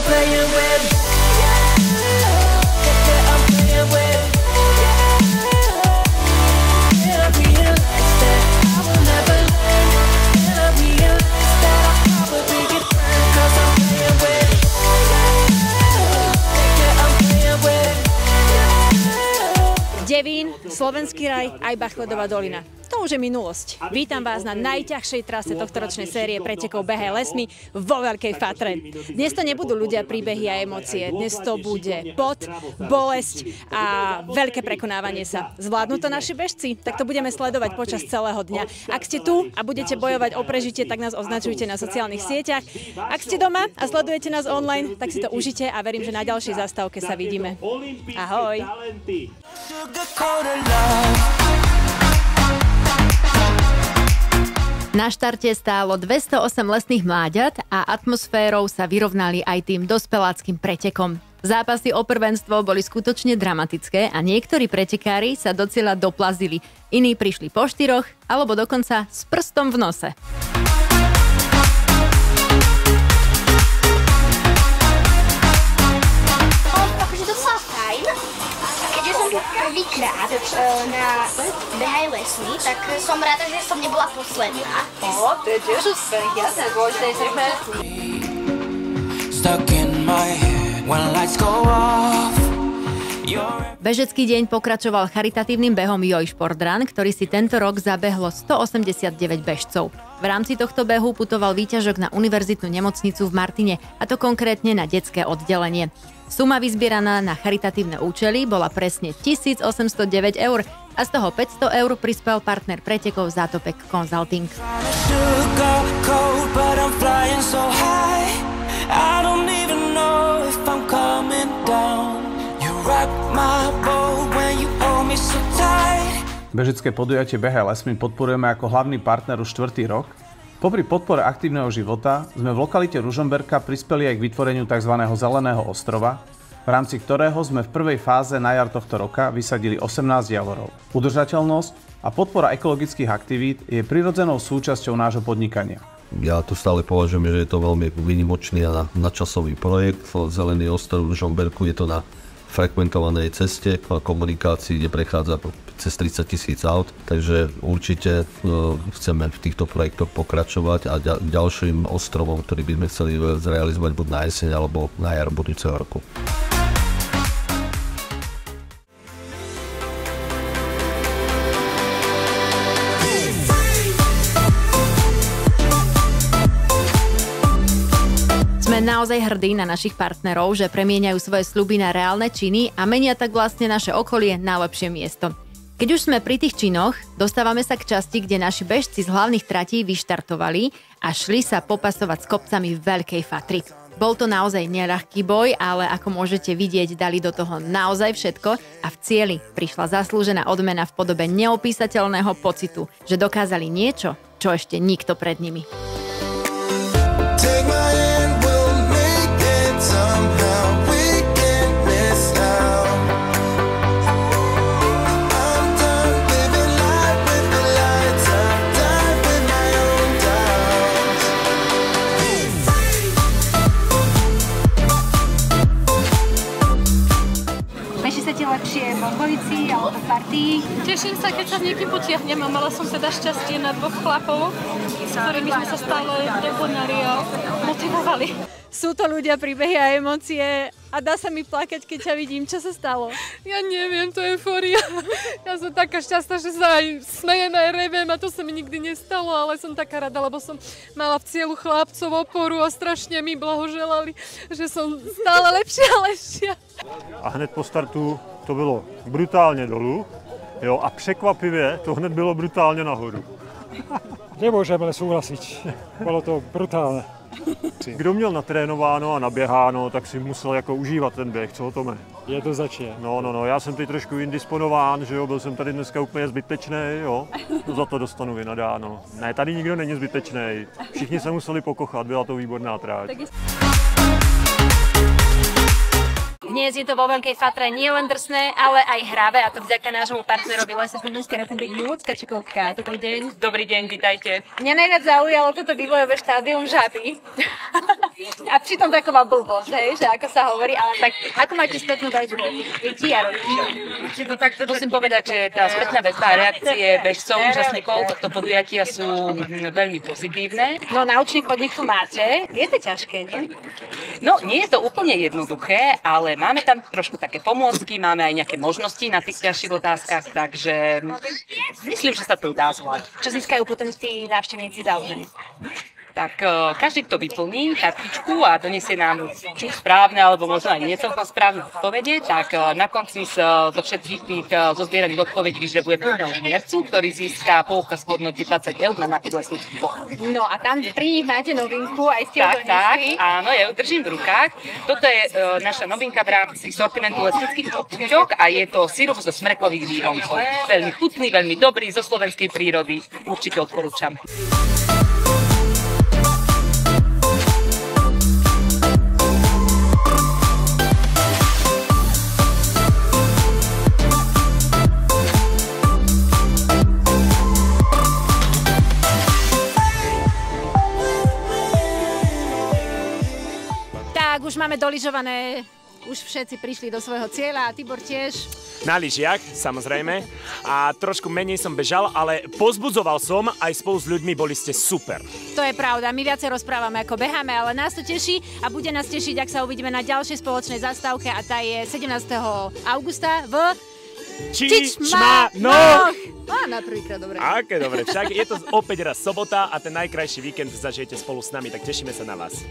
playing with. I'm playing with. And I realize that I will never learn. And I realize that I'll probably get burned 'cause I'm playing with. I'm playing with. Devín, Slovenský raj, aj Bachledová dolina. To už je minulosť. Vítam vás na najťažšej trase tohtoročnej série pretekov Behaj lesmi vo Veľkej Fatre. Dnes to nebudú ľudia, príbehy a emócie. Dnes to bude pot, bolesť a veľké prekonávanie sa. Zvládnu to naši bežci? Tak to budeme sledovať počas celého dňa. Ak ste tu a budete bojovať o prežitie, tak nás označujte na sociálnych sieťach. Ak ste doma a sledujete nás online, tak si to užite a verím, že na ďalšej zastávke sa vidíme. Ahoj! Na štarte stálo 208 lesných mláďat a atmosférou sa vyrovnali aj tým dospeláckym pretekom. Zápasy o prvenstvo boli skutočne dramatické a niektorí pretekári sa do cieľa doplazili. Iní prišli po 4 alebo dokonca s prstom v nose. Prvýkrát na Behaj lesmi, tak som rada, že som nebola posledná. To je tiež úspech, jasné, dôležité je srpé. Bežecký deň pokračoval charitatívnym behom Joj Šport Run, ktorý si tento rok zabehlo 189 bežcov. V rámci tohto behu putoval výťažok na univerzitnú nemocnicu v Martine, a to konkrétne na detské oddelenie. Suma vyzbieraná na charitatívne účely bola presne 1809 eur a z toho 500 eur prispel partner pretekov Zátopek Consulting. Bežecké podujatie Behaj lesmi podporujeme ako hlavný partner už 4. rok. Popri podpore aktívneho života sme v lokalite Ružomberka prispeli aj k vytvoreniu tzv. Zeleného ostrova, v rámci ktorého sme v prvej fáze na jar tohto roka vysadili 18 javorov. Udržateľnosť a podpora ekologických aktivít je prirodzenou súčasťou nášho podnikania. Ja tu stále považujem, že je to veľmi výnimočný a nadčasový projekt. Zelený ostrov v Ružomberku je to na frekventovanej ceste, na komunikácii, kde prechádza cez 30 000 aut, takže určite chceme v týchto projektoch pokračovať a ďalším ostrovom, ktorý by sme chceli zrealizovať buď na jeseň alebo na jar budúceho roku. Sme naozaj hrdí na našich partnerov, že premieňajú svoje sľuby na reálne činy a menia tak vlastne naše okolie na lepšie miesto. Keď už sme pri tých činoch, dostávame sa k časti, kde naši bežci z hlavných tratí vyštartovali a šli sa popasovať s kopcami Veľkej Fatry. Bol to naozaj neľahký boj, ale ako môžete vidieť, dali do toho naozaj všetko a v cieli prišla zaslúžená odmena v podobe neopísateľného pocitu, že dokázali niečo, čo ešte nikto pred nimi. Lepšie v okolici alebo v partii. Teším sa, keď sa s niekým potiahnem a mala som teda šťastie na 2 chlapov, s ktorými sme sa stále doplňali a motivovali. Sú to ľudia, príbehy a emócie a dá sa mi plakať, keď ťa vidím. Čo sa stalo? Ja neviem, to je eufória. Ja som taká šťastná, že sa aj smejem, aj reviem a to sa mi nikdy nestalo, ale som taká rada, lebo som mala v cieľu chlapcov oporu a strašne mi blahoželali, že som stále lepšia a lepšia. A hned po startu to bylo brutálně dolů, jo, a překvapivě to hned bylo brutálně nahoru. Nemôžeme súhlasiť, bolo to brutálne. Kdo měl natrénováno a naběháno, tak si musel jako užívat ten běh, co o tom je? Je to začíná. No, já jsem teď trošku indisponován, že jo, byl jsem tady dneska úplně zbytečný, jo, no za to dostanu vynadáno. Ne, tady nikdo není zbytečný, všichni se museli pokochat, byla to výborná tráť. Dnes je to vo Veľkej Fatre nielen drsné, ale aj hravé, a to vďaka nášmu partnerovi Lese Slovenskej republiky Ľudská Čikovská. Dobrý deň. Dobrý deň, vítajte. Mňa najviac zaujalo toto vývojové štádium žaby. A pritom taková blbosť, že ako sa hovorí, ale tak ako máte spätnú väzbu detí a rodičov? Tak musím povedať, že tá spätná väzba a reakcie bežcov, účastníkov tohto podujatia sú veľmi pozitívne. No naučný chodník tu máte, je to ťažké, nie? No, nie je to úplne jednoduché, ale máme tam trošku také pomôcky, máme aj nejaké možnosti na tých ťažších otázkach, takže myslím, že sa to dá zvládať. Čo získajú potom tí návštevníci záujem? Tak každý, kto vyplní kartičku a donesie nám či správne, alebo možno aj necelkom správne odpovede, tak na konci zo všetkých tých zozbieraných odpovedí vyžrebuje hercu, ktorý získa poukaz v hodnote 20 eur na nákup lesnických poklad. No a tam pri nich máte novinku, aj ste ju donesli. Áno, ja ju držím v rukách. Toto je naša novinka v rámci sortimentu lesnických poklad a je to sirup zo smrekových výrobkov. Veľmi chutný, veľmi dobrý, zo slovenskej prírody. Určite odporúčam. Už máme doližované, už všetci prišli do svojho cieľa a Tibor tiež. Na lyžiach, samozrejme. A trošku menej som bežal, ale pozbudzoval som, aj spolu s ľuďmi boli ste super. To je pravda, my viacej rozprávame ako beháme, ale nás to teší a bude nás tešiť, ak sa uvidíme na ďalšej spoločnej zastávke a tá je 17. augusta v Čičmanoch. Na prvýkrát, dobre. Aké dobre, však je to opäť raz sobota a ten najkrajší víkend zažijete spolu s nami, tak tešíme sa na vás.